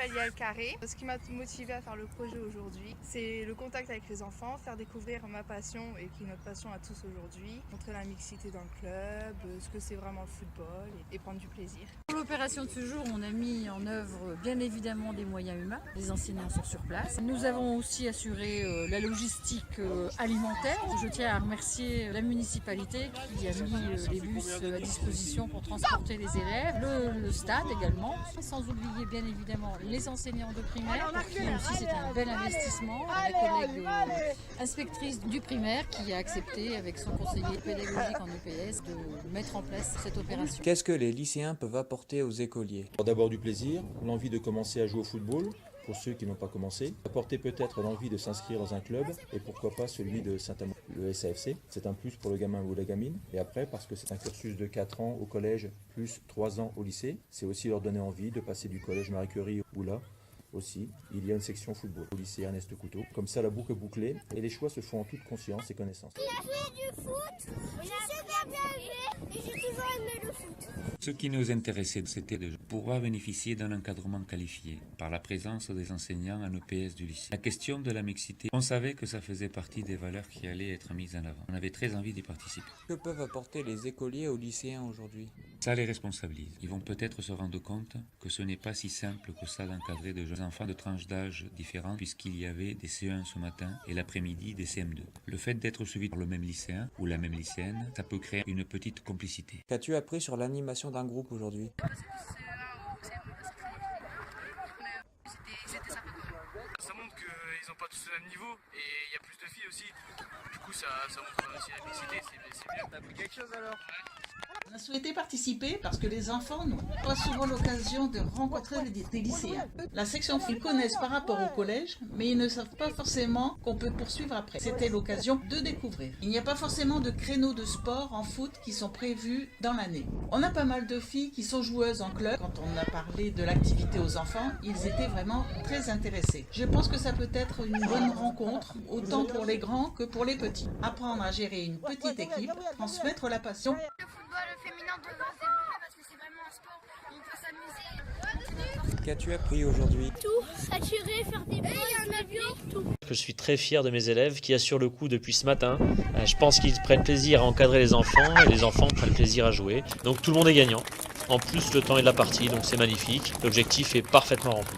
Alia Carré. Ce qui m'a motivée à faire le projet aujourd'hui, c'est le contact avec les enfants, faire découvrir ma passion et qui est notre passion à tous aujourd'hui, montrer la mixité dans le club, ce que c'est vraiment le football et prendre du plaisir. Pour l'opération de ce jour, on a mis en œuvre bien évidemment des moyens humains. Les enseignants sont sur place. Nous avons aussi assuré la logistique alimentaire. Je tiens à remercier la municipalité qui a mis les bus à disposition pour transporter les élèves, le stade également, sans oublier bien évidemment les enseignants de primaire, pour qui aussi c'est un bel investissement. La collègue inspectrice du primaire qui a accepté avec son conseiller pédagogique en EPS de mettre en place cette opération. Qu'est-ce que les lycéens peuvent apporter aux écoliers? D'abord du plaisir, l'envie de commencer à jouer au football, pour ceux qui n'ont pas commencé. Apporter peut-être l'envie de s'inscrire dans un club, et pourquoi pas celui de Saint-Amour. Le SAFC, c'est un plus pour le gamin ou la gamine. Et après, parce que c'est un cursus de 4 ans au collège, plus 3 ans au lycée, c'est aussi leur donner envie de passer du collège Marie Curie ou là. Aussi, il y a une section football au lycée Ernest Couteau. Comme ça, la boucle est bouclée et les choix se font en toute conscience et connaissance. Il a fait du foot, j'ai super bien joué et j'ai toujours aimé le foot. Ce qui nous intéressait, c'était de pouvoir bénéficier d'un encadrement qualifié par la présence des enseignants en EPS du lycée. La question de la mixité, on savait que ça faisait partie des valeurs qui allaient être mises en avant. On avait très envie d'y participer. Que peuvent apporter les écoliers aux lycéens aujourd'hui? Ça les responsabilise. Ils vont peut-être se rendre compte que ce n'est pas si simple que ça d'encadrer de jeunes enfants de tranches d'âge différentes, puisqu'il y avait des CE1 ce matin et l'après-midi des CM2. Le fait d'être suivi par le même lycéen ou la même lycéenne, ça peut créer une petite complicité. Qu'as-tu appris sur l'animation d'un groupe aujourd'hui? Ça montre qu'ils n'ont pas tous le même niveau et il y a plus de filles aussi. Du coup, ça montre aussi la mixité, c'est bien. T'as appris quelque chose alors? On a souhaité participer parce que les enfants n'ont pas souvent l'occasion de rencontrer des lycéens. La section, ils connaissent par rapport au collège, mais ils ne savent pas forcément qu'on peut poursuivre après. C'était l'occasion de découvrir. Il n'y a pas forcément de créneaux de sport en foot qui sont prévus dans l'année. On a pas mal de filles qui sont joueuses en club. Quand on a parlé de l'activité aux enfants, ils étaient vraiment très intéressés. Je pense que ça peut être une bonne rencontre, autant pour les grands que pour les petits. Apprendre à gérer une petite équipe, transmettre la passion. Féminin de développer parce que c'est vraiment un sport où on peut s'amuser. Qu'as-tu appris aujourd'hui? Tout, s'attirer, faire des billes, un avion, tout. Je suis très fier de mes élèves qui assurent le coup depuis ce matin. Je pense qu'ils prennent plaisir à encadrer les enfants et les enfants prennent plaisir à jouer. Donc tout le monde est gagnant. En plus, le temps est de la partie, donc c'est magnifique. L'objectif est parfaitement rempli.